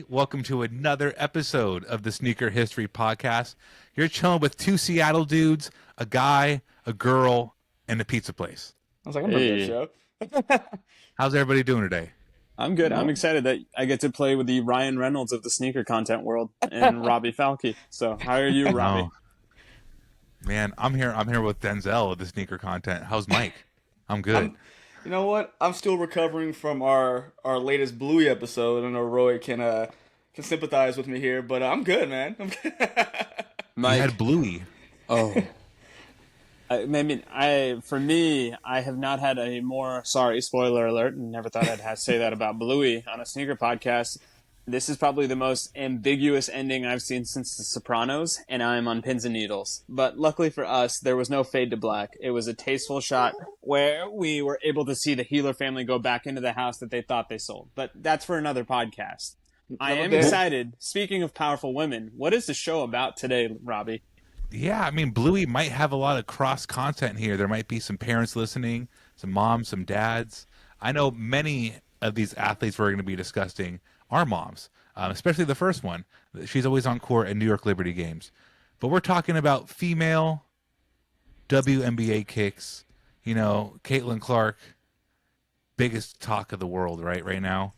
Welcome to another episode of the Sneaker History Podcast. You're chilling with two Seattle dudes, a guy, a girl, and a pizza place. I was like, I'm a good show. How's everybody doing today? I'm good. I'm No. excited that I get to play with the Ryan Reynolds of the sneaker content world and Robbie Falke. So how are you, Robbie? Oh, man, I'm here. I'm here with Denzel of the sneaker content. How's Mike? I'm good. You know what? I'm still recovering from our latest Bluey episode. I know Rohit can sympathize with me here, but I'm good, man. I'm good. You had Mike. Bluey. Oh. For me, I have not had a more, sorry, spoiler alert, never thought I'd have to say that about Bluey on a sneaker podcast. This is probably the most ambiguous ending I've seen since The Sopranos, and I'm on pins and needles. But luckily for us, there was no fade to black. It was a tasteful shot where we were able to see the Healer family go back into the house that they thought they sold. But that's for another podcast. I am excited. Speaking of powerful women, what is the show about today, Robbie? Yeah, I mean, Bluey might have a lot of cross content here. There might be some parents listening, some moms, some dads. I know many of these athletes we're going to be discussing are moms, especially the first one. She's always on court at New York Liberty games. But we're talking about female WNBA kicks. You know, Caitlin Clark, biggest talk of the world right now.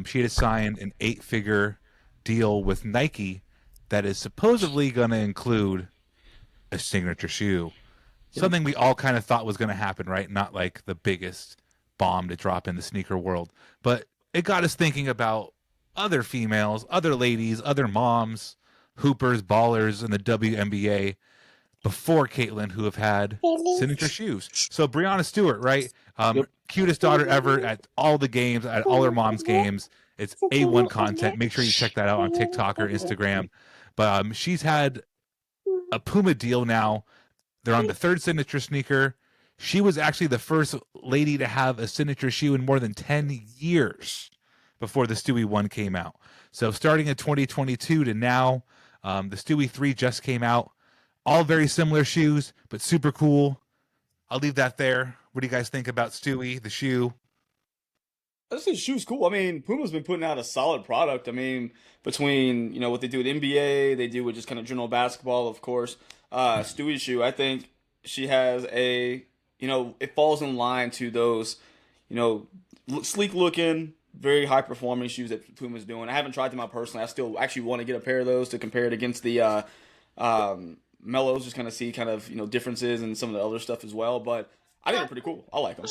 She had signed an 8-figure deal with Nike that is supposedly going to include a signature shoe. Something we all kind of thought was going to happen, right? Not like the biggest bomb to drop in the sneaker world. But it got us thinking about other females, other ladies, other moms, hoopers, ballers in the WNBA before Caitlin who have had signature shoes. So Brianna Stewart, right? Cutest daughter ever at all the games, at all her mom's games. It's A1 content. Make sure you check that out on TikTok or Instagram. But she's had a Puma deal now. They're on the third signature sneaker. She was actually the first lady to have a signature shoe in more than 10 years before the Stewie 1 came out. So starting in 2022 to now, the Stewie 3 just came out. All very similar shoes, but super cool. I'll leave that there. What do you guys think about Stewie, the shoe? I just think the shoe's cool. I mean, Puma's been putting out a solid product. I mean, between what they do with NBA, they do with just kind of general basketball, of course. Stewie's shoe, I think she has it falls in line to those, sleek looking, very high performing shoes that Puma's doing. I haven't tried them out personally. I still actually want to get a pair of those to compare it against the Mellows, just kind of see differences and some of the other stuff as well. But I think they're pretty cool. I like them.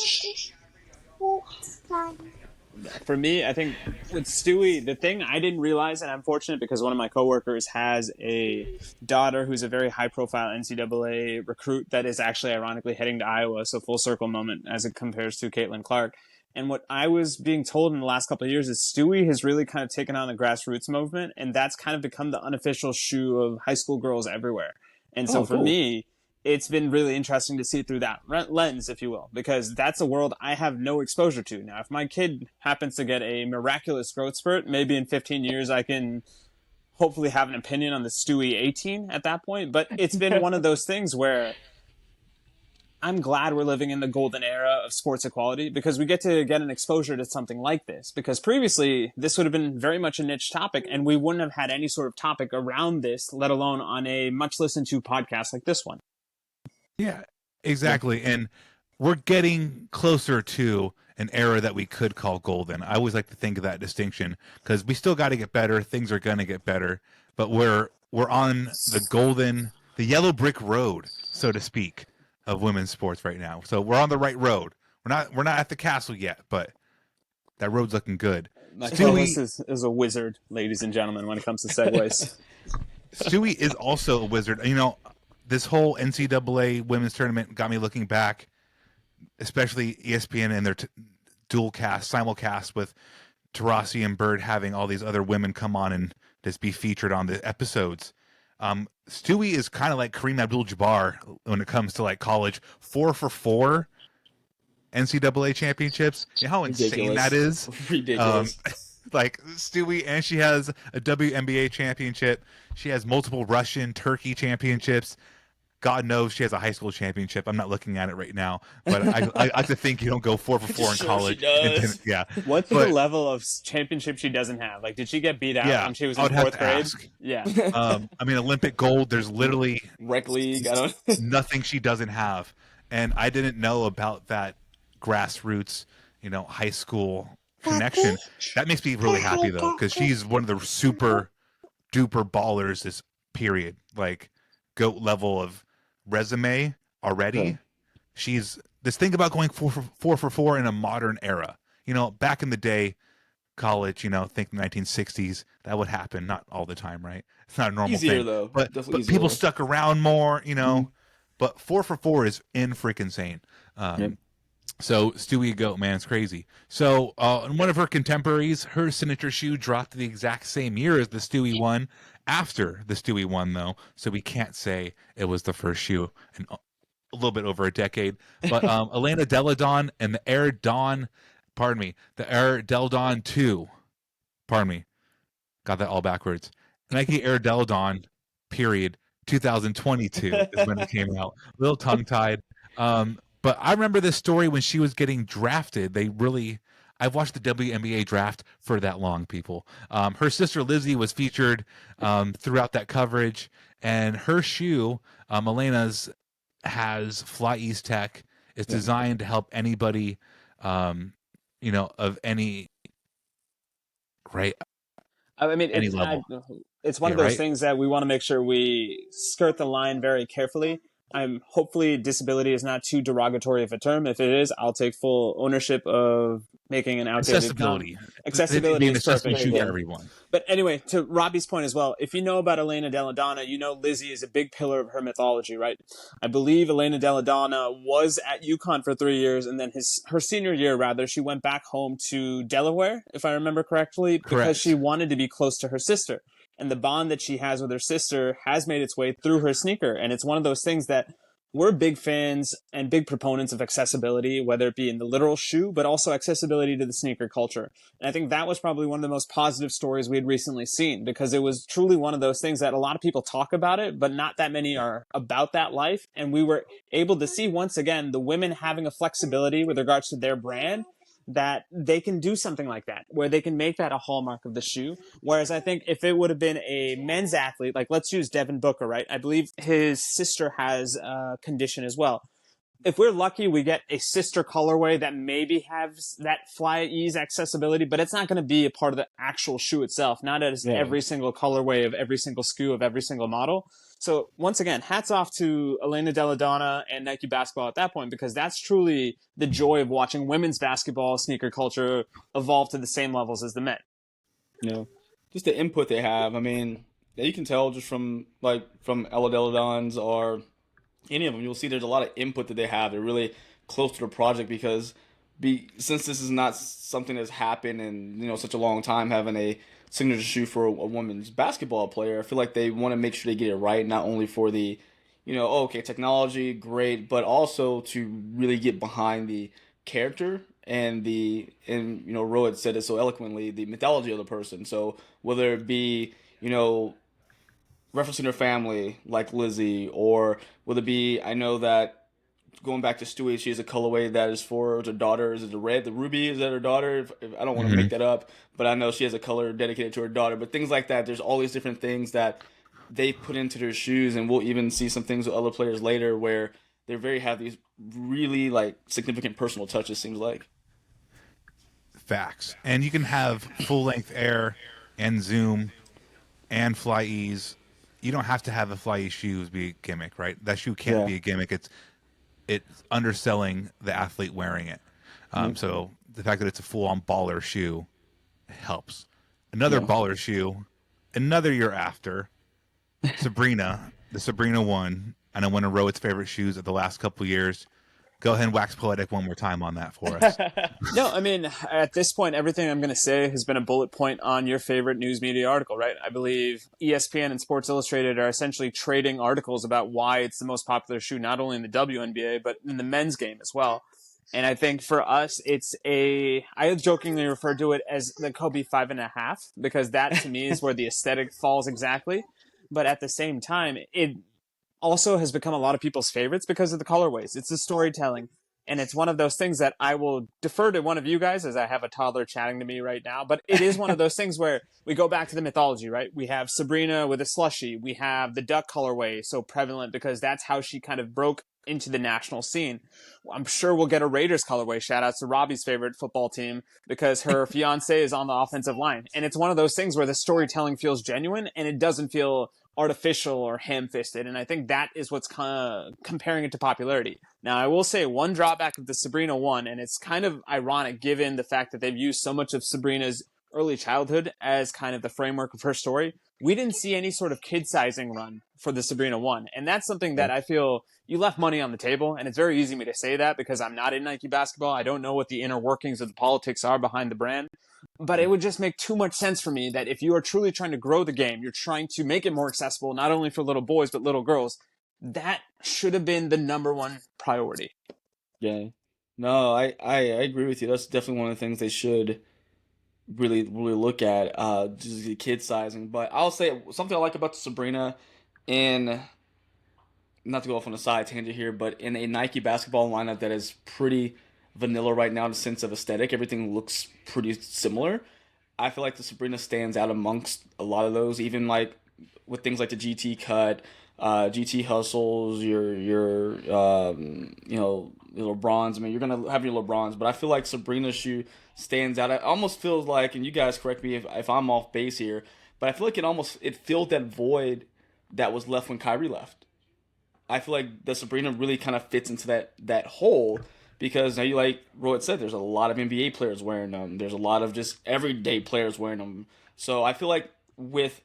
For me, I think with Stewie, the thing I didn't realize, and I'm fortunate because one of my coworkers has a daughter who's a very high-profile NCAA recruit that is actually ironically heading to Iowa, so full circle moment as it compares to Caitlin Clark. And what I was being told in the last couple of years is Stewie has really kind of taken on the grassroots movement, and that's kind of become the unofficial shoe of high school girls everywhere. And so for me, it's been really interesting to see through that lens, if you will, because that's a world I have no exposure to. Now, if my kid happens to get a miraculous growth spurt, maybe in 15 years I can hopefully have an opinion on the Stewie 18 at that point. But it's been one of those things where I'm glad we're living in the golden era of sports equality because we get to get an exposure to something like this. Because previously, this would have been very much a niche topic, and we wouldn't have had any sort of topic around this, let alone on a much listened to podcast like this one. Yeah, exactly. And we're getting closer to an era that we could call golden. I always like to think of that distinction because we still got to get better. Things are going to get better, but we're on the yellow brick road, so to speak, of women's sports right now. So we're on the right road. We're not at the castle yet, but that road's looking good. My co-host is a wizard, ladies and gentlemen, when it comes to segues. Stewie is also a wizard. This whole NCAA women's tournament got me looking back, especially ESPN and their dual cast, simulcast with Taurasi and Bird having all these other women come on and just be featured on the episodes. Stewie is kind of like Kareem Abdul-Jabbar when it comes to like college. 4 for 4 NCAA championships. You know how insane that is? Ridiculous. Like Stewie, and she has a WNBA championship. She has multiple Russian, Turkey championships. God knows she has a high school championship. I'm not looking at it right now, but I like to think you don't go 4 for 4 in Sure college. she does. Yeah, What's the but level of championship she doesn't have? Like, did she get beat out yeah, when she was I in would have 4th to grade? ask. Yeah. I mean, Olympic gold. There's literally Rec league. I don't. nothing she doesn't have, and I didn't know about that grassroots, high school connection. That makes me really happy though, because she's one of the super duper ballers this period, like goat level of resume already. She's this thing about going 4 for 4 in a modern era. Back in the day, college, think the 1960s, that would happen. Not all the time, right? It's not a normal Easier thing. though. But Definitely people easier. stuck around more, But 4 for 4 is in freaking insane. Yep. So Stewie Goat, man, it's crazy. So and one of her contemporaries, her signature shoe dropped the exact same year as the Stewie one. After the Stewie one, though, so we can't say it was the first shoe in a little bit over a decade. But Elena Delle Donne and the Air Delle Donne 2, pardon me, got that all backwards. Nike Air Delle Donne, period, 2022 is when it came out. A little tongue-tied. But I remember this story when she was getting drafted. I've watched the WNBA draft for that long, people. Her sister Lizzie was featured throughout that coverage, and her shoe, Elena's, has Fly Ease Tech. It's designed to help anybody, of any, right? I mean, Any level. it's one of Yeah, those right? things that we want to make sure we skirt the line very carefully. Hopefully disability is not too derogatory of a term. If it is, I'll take full ownership of making an outdated Accessibility. accessibility An is accessible perfect. shoe Yeah. for everyone. But anyway, to Robbie's point as well, if you know about Elena Delle Donne, you know Lizzie is a big pillar of her mythology, right? I believe Elena Delle Donne was at UConn for 3 years, and then her senior year, rather, she went back home to Delaware, if I remember correctly, because she Correct. wanted to be close to her sister. And the bond that she has with her sister has made its way through her sneaker. And it's one of those things that we're big fans and big proponents of accessibility, whether it be in the literal shoe, but also accessibility to the sneaker culture. And I think that was probably one of the most positive stories we had recently seen, because it was truly one of those things that a lot of people talk about it, but not that many are about that life. And we were able to see once again the women having a flexibility with regards to their brand, that they can do something like that, where they can make that a hallmark of the shoe. Whereas I think if it would have been a men's athlete, like let's use Devin Booker, right? I believe his sister has a condition as well. If we're lucky, we get a sister colorway that maybe has that Fly Ease accessibility, but it's not going to be a part of the actual shoe itself, not as every single colorway of every single SKU of every single model. So once again, hats off to Elena Delle Donne and Nike basketball at that point, because that's truly the joy of watching women's basketball sneaker culture evolve to the same levels as the men. Just the input they have. I mean, you can tell just from Ella Delle Donne's or any of them, you'll see there's a lot of input that they have. They're really close to the project because since this is not something that's happened in such a long time, having a signature shoe for a women's basketball player, I feel like they want to make sure they get it right, not only for the okay, technology, great, but also to really get behind the character and Rohit said it so eloquently, the mythology of the person. So whether it be referencing her family like Lizzie, or will it be, I know that going back to Stewie, she has a colorway that is for her daughter. Is it the red, the ruby? Is that her daughter? If I don't want to make that up, but I know she has a color dedicated to her daughter. But things like that, there's all these different things that they put into their shoes, and we'll even see some things with other players later where have these really significant personal touches. Seems like Facts. And you can have full length Air and Zoom and Fly Ease. You don't have to have the Fly Ease shoes be a gimmick, right? That shoe can't be a gimmick. It's underselling the athlete wearing it. So the fact that it's a full-on baller shoe helps. Another baller shoe, another year after, Sabrina, the Sabrina one, and I one of Rohit's favorite shoes of the last couple years. Go ahead and wax poetic one more time on that for us. No, I mean, at this point, everything I'm going to say has been a bullet point on your favorite news media article, right? I believe ESPN and Sports Illustrated are essentially trading articles about why it's the most popular shoe, not only in the WNBA, but in the men's game as well. And I think for us, I jokingly refer to it as the Kobe 5.5, because that to me is where the aesthetic falls exactly. But at the same time, also has become a lot of people's favorites because of the colorways. It's the storytelling. And it's one of those things that I will defer to one of you guys, as I have a toddler chatting to me right now. But it is one of those things where we go back to the mythology, right? We have Sabrina with a slushy. We have the duck colorway so prevalent because that's how she kind of broke into the national scene. I'm sure we'll get a Raiders colorway. Shout out to Robbie's favorite football team because her fiance is on the offensive line. And it's one of those things where the storytelling feels genuine and it doesn't feel artificial or ham-fisted. And I think that is what's kind of comparing it to popularity. Now, I will say one drawback of the Sabrina one, and it's kind of ironic given the fact that they've used so much of Sabrina's early childhood as kind of the framework of her story. We didn't see any sort of kid sizing run for the Sabrina one. And that's something that I feel you left money on the table. And it's very easy for me to say that because I'm not in Nike basketball. I don't know what the inner workings of the politics are behind the brand. But it would just make too much sense for me that if you are truly trying to grow the game, you're trying to make it more accessible, not only for little boys, but little girls, that should have been the number one priority. Yeah. No, I agree with you. That's definitely one of the things they should really look at, just the kid sizing. But I'll say something I like about the Sabrina, in not to go off on a side tangent here, but in a Nike basketball lineup that is pretty vanilla right now in the sense of aesthetic, everything looks pretty similar. I feel like the Sabrina stands out amongst a lot of those, even like with things like the GT cut, GT hustles, your LeBrons. I mean, you're gonna have your LeBrons, but I feel like Sabrina's shoe stands out. It almost feels like, and you guys correct me if I'm off base here, but I feel like it filled that void that was left when Kyrie left. I feel like the Sabrina really kind of fits into that hole because now, you like Rohit said, there's a lot of NBA players wearing them. There's a lot of just everyday players wearing them. So I feel like with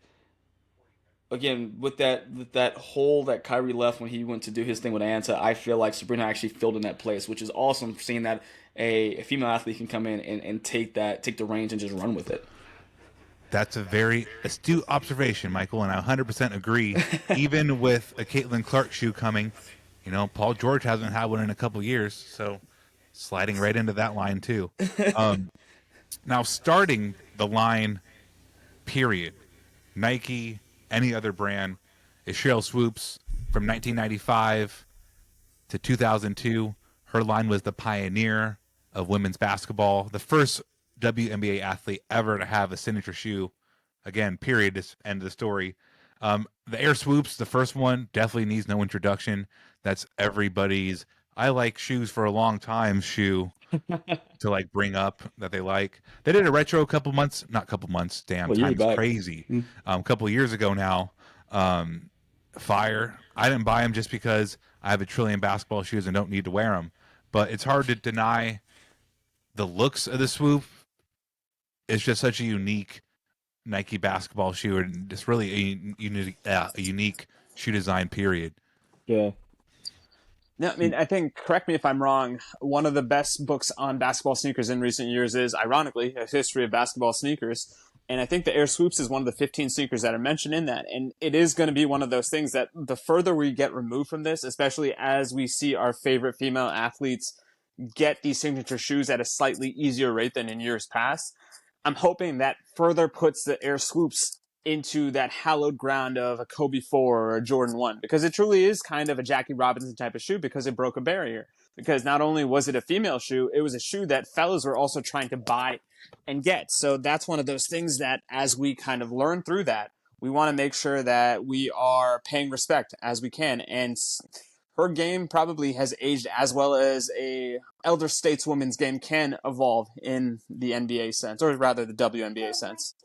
that hole that Kyrie left when he went to do his thing with Anta, I feel like Sabrina actually filled in that place, which is awesome. Seeing that a female athlete can come in and take the reins and just run with it. That's a very astute observation, Michael, and I 100% agree. Even with a Caitlin Clark shoe coming, Paul George hasn't had one in a couple years, so sliding right into that line too. Now, starting the line, period, Nike, any other brand, is Air Swoops. From 1995 to 2002, her line was the pioneer of women's basketball, the first WNBA athlete ever to have a signature shoe. Again, period, this end of the story. The Air Swoops, the first one, definitely needs no introduction. That's everybody's I like shoes for a long time shoe to like bring up that they like. They did a retro a couple months, damn, Well, time's crazy. A couple years ago now. Fire. I didn't buy them just because I have a trillion basketball shoes and don't need to wear them. But it's hard to deny the looks of the Swoop. It's just such a unique Nike basketball shoe, and just really a unique shoe design, period. Yeah. No, I mean, I think, correct me if I'm wrong, one of the best books on basketball sneakers in recent years is, ironically, A History of Basketball Sneakers. And I think the Air Swoops is one of the 15 sneakers that are mentioned in that. And it is going to be one of those things that the further we get removed from this, especially as we see our favorite female athletes get these signature shoes at a slightly easier rate than in years past, I'm hoping that further puts the Air Swoops into that hallowed ground of a Kobe 4 or a Jordan 1, because it truly is kind of a Jackie Robinson type of shoe because it broke a barrier. Because not only was it a female shoe, it was a shoe that fellas were also trying to buy and get. So that's one of those things that as we kind of learn through that, we want to make sure that we are paying respect as we can. And her game probably has aged as well as a elder stateswoman's game can evolve in the NBA sense, or rather the WNBA sense.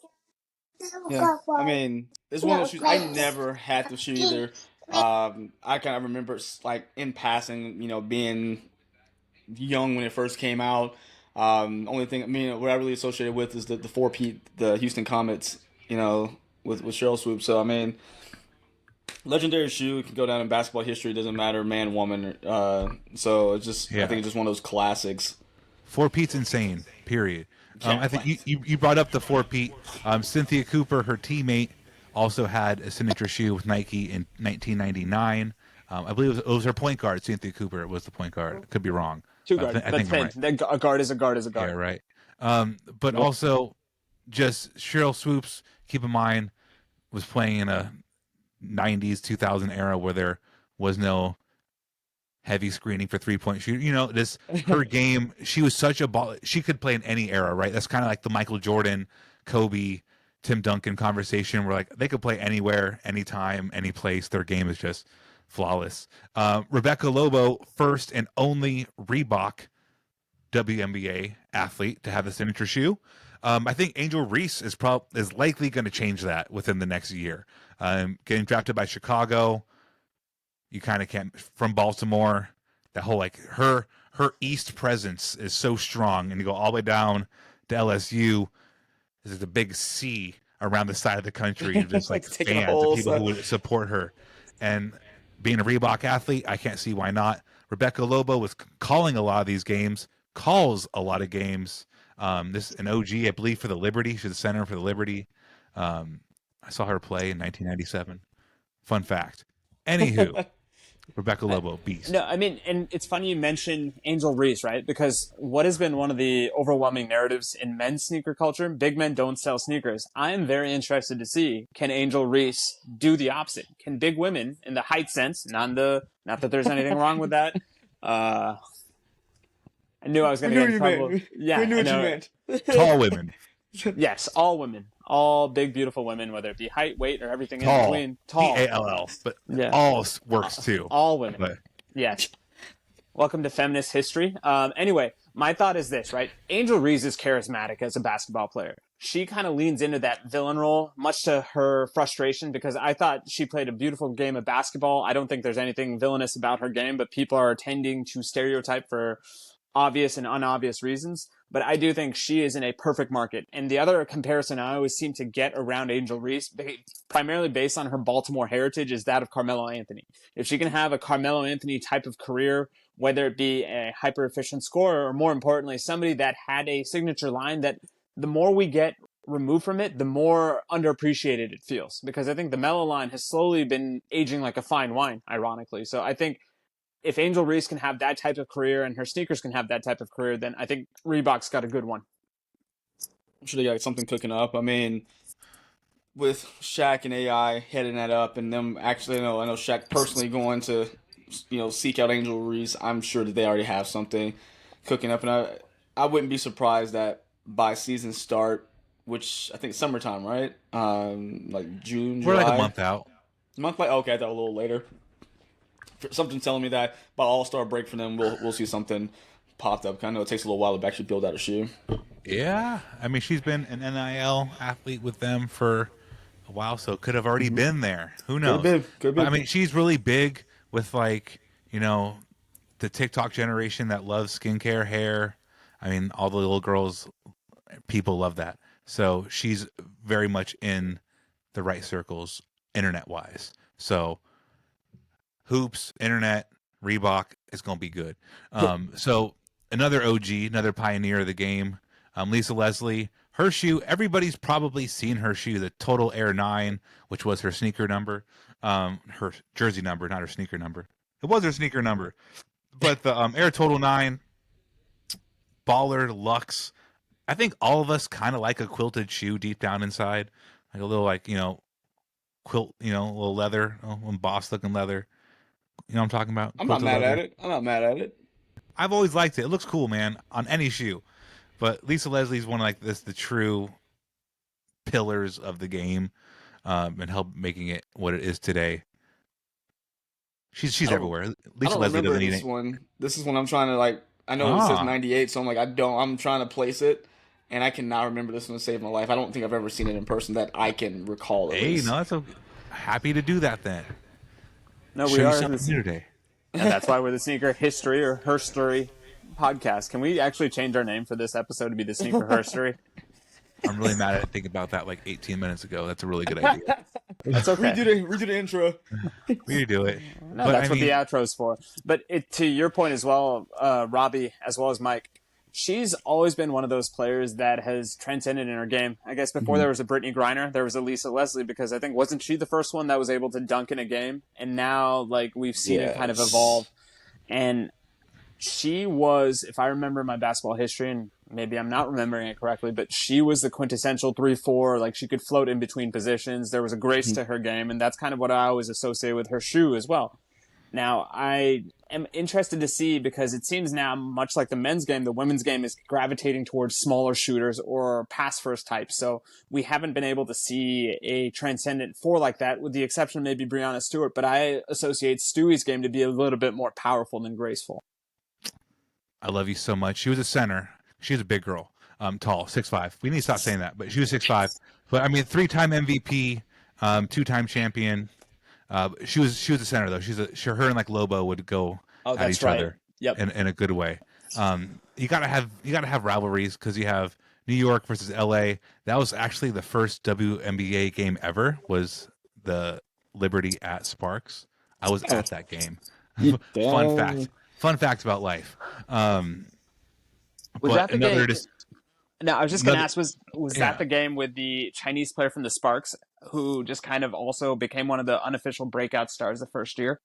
Yeah, I mean, it's one of those shoes. I never had the shoe either. I kind of remember like in passing, being young when it first came out. Only thing, I mean, what I really associated with is the 4P, the Houston Comets, with Cheryl Swoop. So I mean, legendary shoe, can go down in basketball history. Doesn't matter, man, woman. So it's just, I think it's just one of those classics. 4P's insane. Period. I think you brought up the 4P. Cynthia Cooper, her teammate, also had a signature shoe with Nike in 1999. I believe it was her point guard, Cynthia Cooper. It was the point guard. Could be wrong. Two guards. I think I'm right. A guard is a guard is a guard. Yeah, right. But also, just Cheryl Swoops, keep in mind, was playing in a 90s, 2000 era where there was no heavy screening for 3-point shooter. You know, this her game. She was such a ball. She could play in any era, right? That's kind of like the Michael Jordan, Kobe, Tim Duncan conversation, where like they could play anywhere, anytime, any place. Their game is just flawless. Rebecca Lobo, first and only Reebok WNBA athlete to have the signature shoe. I think Angel Reese is likely going to change that within the next year. Getting drafted by Chicago, you kind of can't, from Baltimore. That whole like her East presence is so strong, and you go all the way down to LSU. There's a big C around the side of the country, just like fans and people who would support her. And being a Reebok athlete, I can't see why not. Rebecca Lobo was calling a lot of these games, calls a lot of games. This an OG, I believe, for the Liberty. She's the center for the Liberty. I saw her play in 1997. Fun fact. Anywho, Rebecca Lobo, beast. No, I mean, and it's funny you mention Angel Reese, right? Because what has been one of the overwhelming narratives in men's sneaker culture, big men don't sell sneakers. I am very interested to see, can Angel Reese do the opposite? Can big women, in the height sense, not that there's anything wrong with that. I knew I was going to get in trouble. Yeah, I knew what you meant. Tall women. Yes, all women. All big, beautiful women, whether it be height, weight, or everything Tall. in between. Tall. T-A-L-L. But Yeah. all works too. All women. But Yes. Welcome to feminist history. Anyway, my thought is this, right? Angel Reese is charismatic as a basketball player. She kind of leans into that villain role, much to her frustration, because I thought she played a beautiful game of basketball. I don't think there's anything villainous about her game, but people are tending to stereotype for obvious and unobvious reasons. But I do think she is in a perfect market. And the other comparison I always seem to get around Angel Reese, primarily based on her Baltimore heritage, is that of Carmelo Anthony. If she can have a Carmelo Anthony type of career, whether it be a hyper-efficient scorer or, more importantly, somebody that had a signature line that the more we get removed from it, the more underappreciated it feels. Because I think the Melo line has slowly been aging like a fine wine, ironically. So I think if Angel Reese can have that type of career and her sneakers can have that type of career, then I think Reebok's got a good one. I'm sure they got something cooking up. I mean, with Shaq and AI heading that up, and them actually, I know Shaq personally going to, seek out Angel Reese. I'm sure that they already have something cooking up, and I wouldn't be surprised that by season start, which I think summertime, right? Like June, we're July. like a month out. Okay, I thought a little later. Something telling me that by All-Star break for them, we'll see something popped up. I know it takes a little while to actually build out a shoe. Yeah, I mean, she's been an NIL athlete with them for a while, so could have already been there. Who knows? Could have been. I mean, she's really big with the TikTok generation that loves skincare, hair. I mean, all the little girls, people love that. So she's very much in the right circles, internet-wise. So hoops, internet, Reebok is going to be good. So another OG, another pioneer of the game, Lisa Leslie. Her shoe, everybody's probably seen her shoe, the Total Air 9, which was her sneaker number. Her jersey number, not her sneaker number. It was her sneaker number. But the Air Total 9, baller, luxe. I think all of us kind of like a quilted shoe deep down inside. Like a little, quilt, a little leather, embossed-looking leather. You know what I'm talking about? I'm not mad at it. I've always liked it. It looks cool, man, on any shoe. But Lisa Leslie's one of the true pillars of the game, and help making it what it is today. She's everywhere. Lisa Leslie doesn't need it. This is one I'm trying to I know it says 98, so I'm trying to place it, and I cannot remember this one to save my life. I don't think I've ever seen it in person that I can recall. Happy to do that then. No, we are today. And that's why we're the Sneaker History or Herstory podcast. Can we actually change our name for this episode to be the Sneaker Herstory? I'm really mad at thinking about that 18 minutes ago. That's a really good idea. That's okay. Redo the intro. Redo it. No, but that's what the outro's for. But to your point as well, Robbie, as well as Mike, she's always been one of those players that has transcended in her game. I guess before there was a Brittany Griner, there was a Lisa Leslie, because I think wasn't she the first one that was able to dunk in a game? And now we've seen it kind of evolve. And she was, if I remember my basketball history, and maybe I'm not remembering it correctly, but she was the quintessential 3-4. She could float in between positions. There was a grace to her game, and that's kind of what I always associate with her shoe as well. Now, I am interested to see, because it seems now, much like the men's game, the women's game is gravitating towards smaller shooters or pass first types. So we haven't been able to see a transcendent four like that, with the exception of maybe Brianna Stewart. But I associate Stewie's game to be a little bit more powerful than graceful. I love you so much. She was a center. She was a big girl, tall, 6'5". We need to stop saying that, but she was 6'5". But I mean, 3-time MVP, 2-time champion. She was a center though. Her and like Lobo would go at each other. Yep. In a good way. You gotta have rivalries, because you have New York versus LA. That was actually the first WNBA game ever. Was the Liberty at Sparks? I was at that game. Fun fact about life. Was that the game? No, I was just going to ask, was that the game with the Chinese player from the Sparks, who just kind of also became one of the unofficial breakout stars the first year?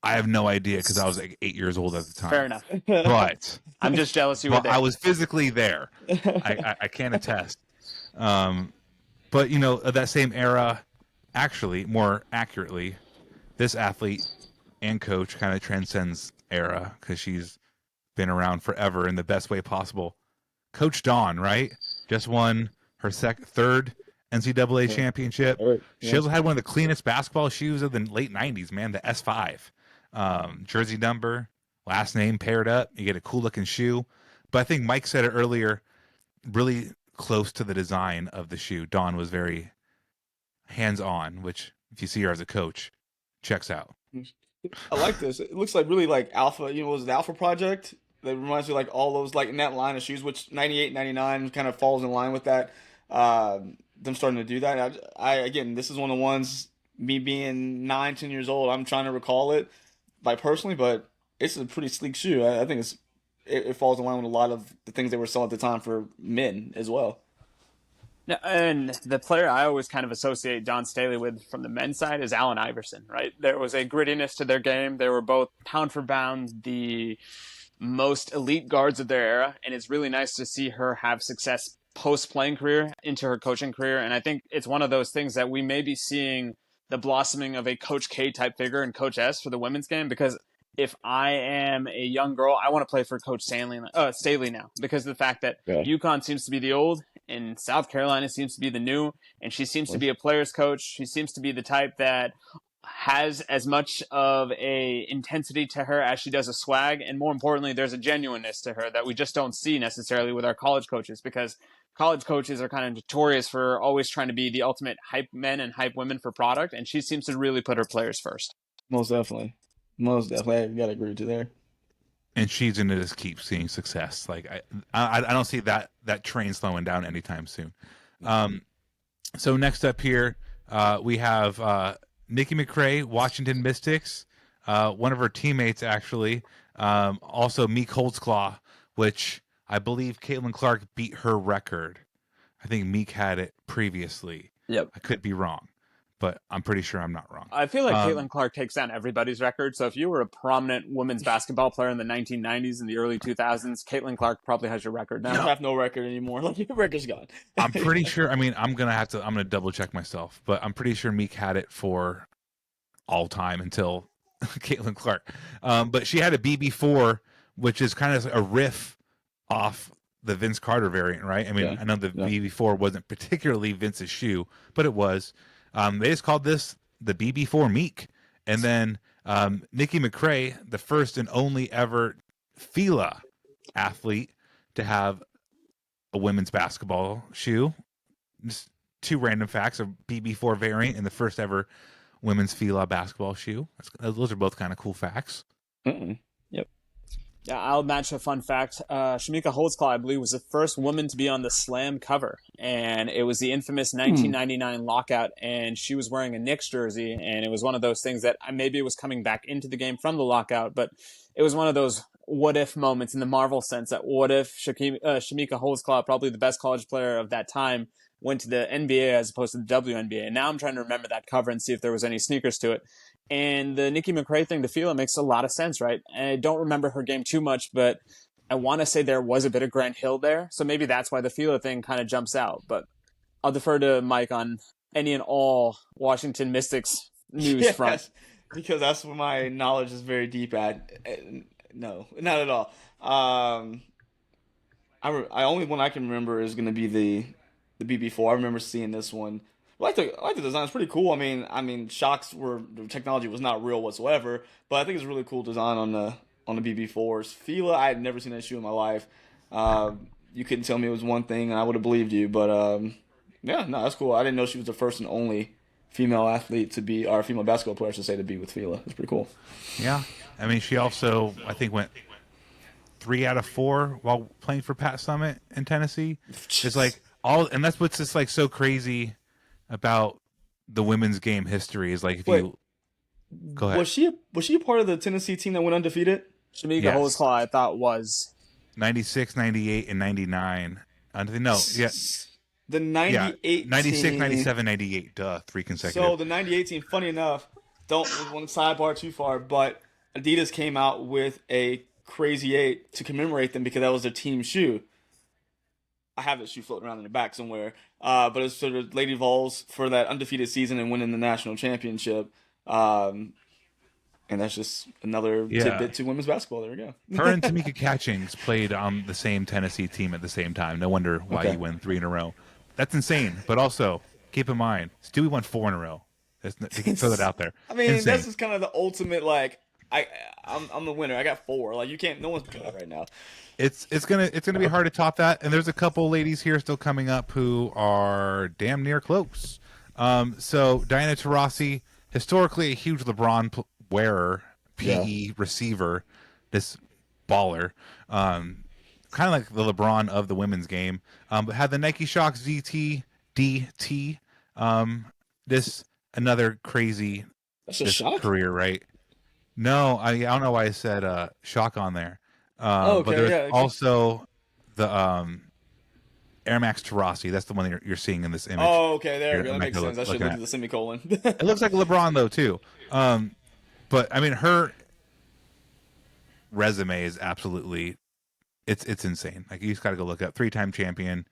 I have no idea, because I was like 8 years old at the time. Fair enough. But I'm just jealous you were there. I was physically there. I can't attest. But that same era, actually, more accurately, this athlete and coach kind of transcends era, because she's been around forever in the best way possible. Coach Dawn, right? Just won her third NCAA championship. She also had one of the cleanest basketball shoes of the late 90s, man, the S5. Jersey number, last name paired up. You get a cool looking shoe. But I think Mike said it earlier, really close to the design of the shoe. Dawn was very hands-on, which, if you see her as a coach, checks out. I like this. It looks like really like Alpha, was it the Alpha Project? That reminds me of like all those, like in that line of shoes, which 98, 99 kind of falls in line with that. Them starting to do that. I again, this is one of the ones, me being 9, 10 years old, I'm trying to recall it by personally, but it's a pretty sleek shoe. I think it falls in line with a lot of the things they were selling at the time for men as well. Now, and the player I always kind of associate Don Staley with from the men's side is Allen Iverson, right? There was a grittiness to their game. They were both pound for pound the most elite guards of their era, and it's really nice to see her have success post-playing career into her coaching career. And I think it's one of those things that we may be seeing the blossoming of a Coach K type figure and Coach S for the women's game, because if I am a young girl, I want to play for Coach Staley now, because of the fact that UConn seems to be the old and South Carolina seems to be the new, and she seems to be a player's coach. She seems to be the type that has as much of a intensity to her as she does a swag, and more importantly, there's a genuineness to her that we just don't see necessarily with our college coaches, because college coaches are kind of notorious for always trying to be the ultimate hype men and hype women for product, and she seems to really put her players first. Most definitely. I gotta agree with you there. And she's going to just keep seeing success. Like I don't see that train slowing down anytime soon. So next up here, we have Nikki McCray, Washington Mystics, one of her teammates actually. Also Meek Holtzclaw, which I believe Caitlin Clark beat her record. I think Meek had it previously. Yep. I could be wrong, but I'm pretty sure I'm not wrong. I feel like Caitlin Clark takes down everybody's record. So if you were a prominent women's basketball player in the 1990s and the early 2000s, Caitlin Clark probably has your record now. You don't have no record anymore. Like, your record's gone. I'm pretty sure. I mean, I'm gonna double check myself, but I'm pretty sure Meek had it for all time until Caitlin Clark. But she had a BB4, which is kind of a riff off the Vince Carter variant, right? I mean, I know the BB4 wasn't particularly Vince's shoe, but it was. They just called this the BB4 Meek. And then Nikki McCray, the first and only ever FILA athlete to have a women's basketball shoe. Just two random facts: a BB4 variant and the first ever women's FILA basketball shoe. Those are both kind of cool facts. Yep. Yeah, I'll match a fun fact. Shamika Holtzclaw, I believe, was the first woman to be on the Slam cover, and it was the infamous 1999 lockout, and she was wearing a Knicks jersey, and it was one of those things that maybe it was coming back into the game from the lockout, but it was one of those what-if moments in the Marvel sense, that what if Shamika Holtzclaw, probably the best college player of that time, went to the NBA as opposed to the WNBA. And now I'm trying to remember that cover and see if there was any sneakers to it. And the Nikki McCray thing, the FILA, makes a lot of sense, right? And I don't remember her game too much, but I want to say there was a bit of Grant Hill there. So maybe that's why the FILA thing kind of jumps out. But I'll defer to Mike on any and all Washington Mystics news front. because that's where my knowledge is very deep at. No, not at all. I only one I can remember is gonna be the BB4. I remember seeing this one. I like the design. It's pretty cool. I mean, shocks were the technology was not real whatsoever, but I think it's a really cool design on the BB4s. Fila, I had never seen that shoe in my life. You couldn't tell me it was one thing, and I would have believed you. But yeah, no, that's cool. I didn't know she was the first and only female athlete to be, or female basketball player, I should say, to be with Fila. It's pretty cool. Yeah, I mean, she also I think went 3 out of 4 while playing for Pat Summitt in Tennessee. It's like all, and that's what's just like so crazy about the women's game history is like if Wait, you go ahead. Was she a part of the Tennessee team that went undefeated? Shamika Yes. Holdsclaw, I thought, was. 96, 98, and 99. No, yeah, The yeah, 98 96, team. 97, 98. Duh, 3 consecutive. So the 98 team, funny enough, don't want to sidebar too far, but Adidas came out with a Crazy 8 to commemorate them because that was their team shoe. I have this shoe floating around in the back somewhere. But it's sort of Lady Vols for that undefeated season and winning the national championship. And that's just another Yeah. tidbit to women's basketball. There we go. Her and Tamika Catchings played on the same Tennessee team at the same time. No wonder why Okay. you win 3 in a row. That's insane. But also, keep in mind, Stewie won 4 in a row. Throw that out there. I mean, Insane. that's just kind of the ultimate, like, I'm the winner. I got 4. Like, you can't, no one's doing that right now. It's gonna be hard to top that. And there's a couple ladies here still coming up who are damn near close. So Diana Taurasi, historically a huge LeBron wearer, PE receiver, this baller, kind of like the LeBron of the women's game. But had the Nike Shox ZT DT. This another crazy That's a this shock. career, right? No, I don't know why I said shock on there. Okay, But there's yeah. also the Air Max Taurasi. That's the one that you're seeing in this image. Oh, okay, there we Here, go. That makes Michael, sense. I should looking look at. at the semicolon. It looks like LeBron though too. But I mean, her resume is absolutely it's insane. Like you just got to go look up 3-time champion.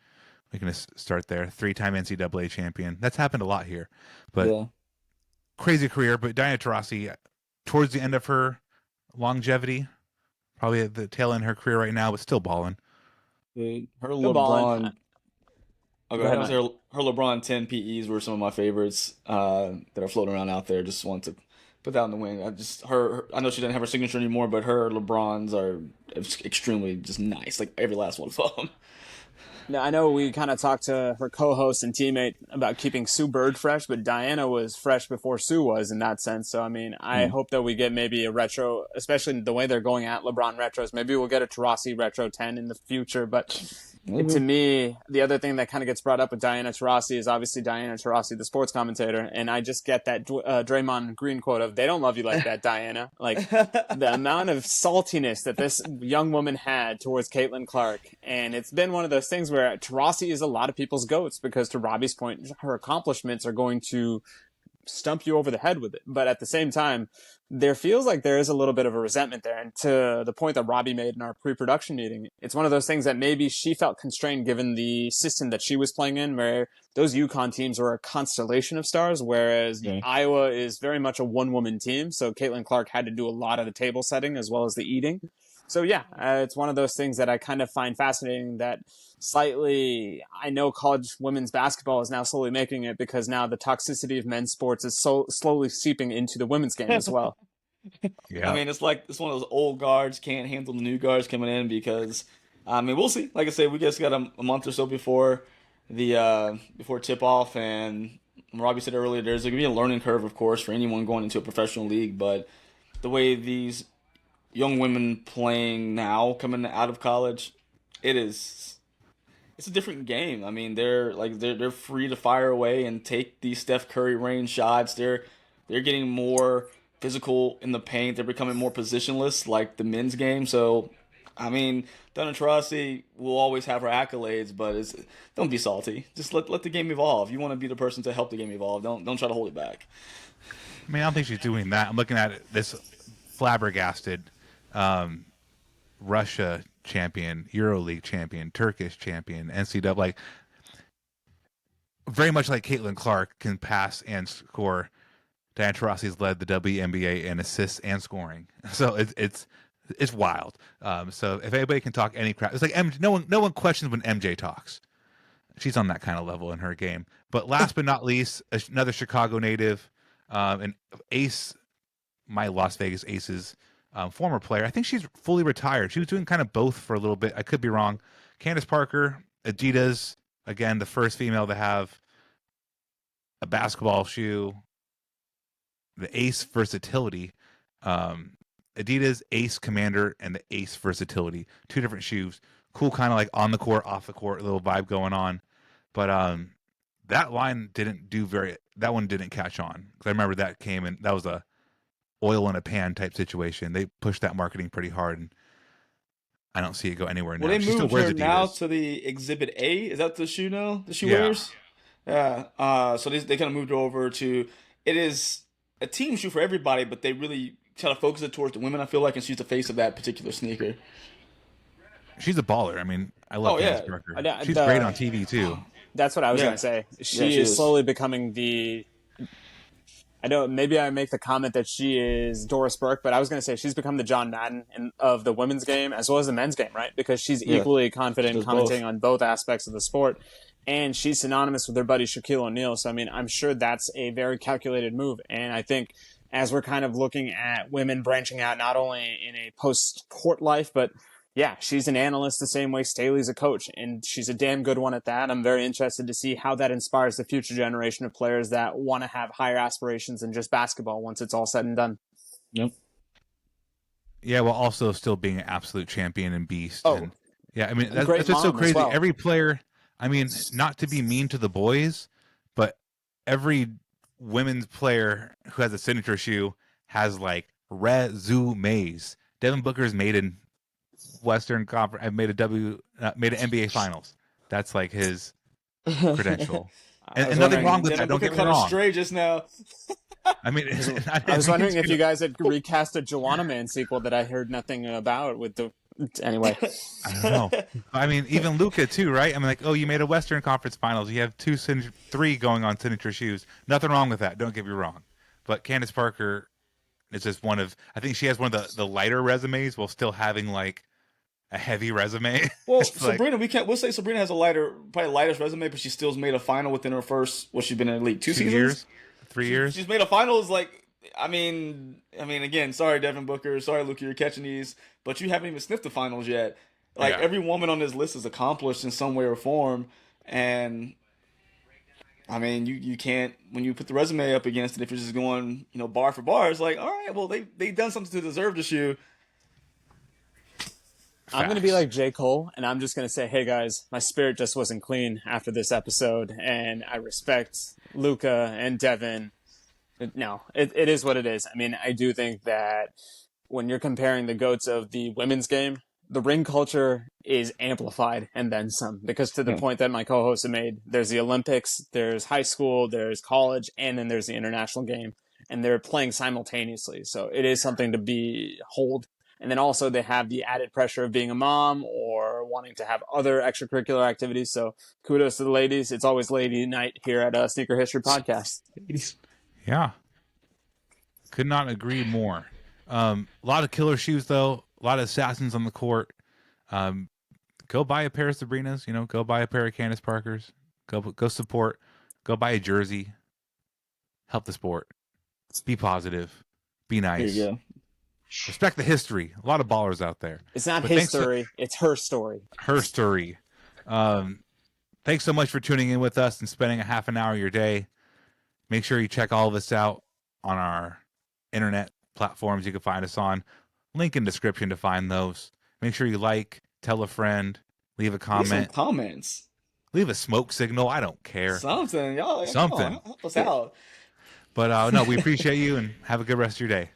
We can just start there. 3-time NCAA champion. That's happened a lot here, but Yeah. crazy career. But Diana Taurasi, towards the end of her longevity, probably at the tail end of her career right now, but still balling. Dude, her Good ball. LeBron. Okay, Go ahead, her LeBron 10 PEs were some of my favorites that are floating around out there. Just want to put that in the wing. I know she doesn't have her signature anymore, but her LeBrons are extremely just nice. Like every last one of them. Now, I know we kind of talked to her co-host and teammate about keeping Sue Bird fresh, but Diana was fresh before Sue was in that sense. So, I mean, I hope that we get maybe a retro, especially the way they're going at LeBron retros. Maybe we'll get a Taurasi retro 10 in the future. But to me, the other thing that kind of gets brought up with Diana Taurasi is obviously Diana Taurasi, the sports commentator. And I just get that Draymond Green quote of, "They don't love you like that, Diana." Like the amount of saltiness that this young woman had towards Caitlin Clark. And it's been one of those things where Taurasi is a lot of people's goats because, to Robbie's point, her accomplishments are going to stump you over the head with it. But at the same time, there feels like there is a little bit of a resentment there. And to the point that Robbie made in our pre-production meeting, it's one of those things that maybe she felt constrained given the system that she was playing in, where those UConn teams were a constellation of stars, whereas Iowa is very much a one-woman team. So Caitlin Clark had to do a lot of the table setting as well as the eating. So yeah, it's one of those things that I kind of find fascinating that slightly, I know college women's basketball is now slowly making it because now the toxicity of men's sports is so slowly seeping into the women's game as well. Yeah. I mean, it's like it's one of those old guards can't handle the new guards coming in because, I mean, we'll see. Like I said, we just got a month or so before the before tip off, and Robbie said earlier, there's going to be a learning curve, of course, for anyone going into a professional league. But the way these young women playing now, coming out of college, it's a different game. I mean, they're free to fire away and take these Steph Curry range shots. They're getting more physical in the paint. They're becoming more positionless, like the men's game. So, I mean, Diana Taurasi will always have her accolades, but don't be salty. Just let the game evolve. You want to be the person to help the game evolve. Don't try to hold it back. I mean, I don't think she's doing that. I'm looking at this flabbergasted Russia champion, EuroLeague champion, Turkish champion, NCAA. Like, very much like Caitlin Clark can pass and score Diana Taurasi's led the WNBA in assists and scoring. So it's wild. So if anybody can talk any crap, it's like no one questions when MJ talks. She's on that kind of level in her game. But last but not least, another Chicago native, an ace, my Las Vegas Aces former player. I think she's fully retired. She was doing kind of both for a little bit. I could be wrong. Candace Parker, Adidas, again, the first female to have a basketball shoe, the Ace Versatility. Adidas Ace Commander and the Ace Versatility. Two different shoes. Cool, kind of like on the court, off the court, little vibe going on. But that line that one didn't catch on. Because I remember that came in, that was a oil in a pan type situation. They pushed that marketing pretty hard, and I don't see it go anywhere now. Well, they She still moved wears her Adidas. now to the Exhibit A. Is that the shoe now? The shoe Yeah. wears? Yeah. So they kind of moved her over to. It is a team shoe for everybody, but they really try to focus it towards the women. I feel like, and she's the face of that particular sneaker. She's a baller. I mean, I love Candace Parker. She's great on TV too. That's what I was Yeah. going to say. She Yeah, she is is. slowly becoming the. Maybe I make the comment that she is Doris Burke, but I was going to say she's become the John Madden of the women's game as well as the men's game, right? Because she's equally confident does commenting both. on both aspects of the sport. And she's synonymous with her buddy Shaquille O'Neal. So, I mean, I'm sure that's a very calculated move. And I think as we're kind of looking at women branching out, not only in a post-court life, but yeah, she's an analyst the same way Staley's a coach, and she's a damn good one at that. I'm very interested to see how that inspires the future generation of players that want to have higher aspirations than just basketball once it's all said and done. Yep. Yeah, while also still being an absolute champion and beast. Oh, and, yeah, I mean, a that's great just so mom as crazy. well. Every player, I mean, not to be mean to the boys, but every women's player who has a signature shoe has like resumes. Devin Booker's made in Western Conference. I've made made an NBA Finals. That's like his credential. And nothing wrong with that. Don't get me wrong. Stray just now. I mean, I was wondering if you guys had recast a Joanna Man sequel that I heard nothing about with the. Anyway, I don't know. I mean, even Luka too, right? I mean, like, oh, you made a Western Conference Finals. You have three going on signature shoes. Nothing wrong with that. Don't get me wrong. But Candace Parker is just one of. I think she has one of the lighter resumes while still having like a heavy resume. Well, It's like- Sabrina, we'll say Sabrina has probably lightest resume, but she still's made a final within her first. She's been in the league 2 seasons, 3 years. She's made a finals. Like, I mean, again, sorry Devin Booker, sorry Luka, you're catching these, but you haven't even sniffed the finals yet. Like Yeah. every woman on this list is accomplished in some way or form, and I mean, you can't when you put the resume up against it. If you're just going, bar for bar, it's like, all right, well they done something to deserve the shoe. I'm going to be like J. Cole, and I'm just going to say, hey, guys, my spirit just wasn't clean after this episode, and I respect Luka and Devin. No, it is what it is. I mean, I do think that when you're comparing the GOATs of the women's game, the ring culture is amplified and then some, because to the point that my co-host had made, there's the Olympics, there's high school, there's college, and then there's the international game, and they're playing simultaneously. So it is something to behold. And then also they have the added pressure of being a mom or wanting to have other extracurricular activities. So kudos to the ladies. It's always lady night here at Sneaker History Podcast. Yeah. Could not agree more. A lot of killer shoes, though. A lot of assassins on the court. Go buy a pair of Sabrinas. Go buy a pair of Candace Parkers. Go support. Go buy a jersey. Help the sport. Be positive. Be nice. There you go. Respect the history. A lot of ballers out there. It's not But his thanks story. It's her story. Her story. Thanks so much for tuning in with us and spending a half an hour of your day. Make sure you check all of us out on our internet platforms you can find us on. Link in description to find those. Make sure you like, tell a friend, leave a Leave some comment, comments. leave a smoke signal. I don't care. Something, y'all. Something. Come on, help us out. But no, we appreciate you and have a good rest of your day.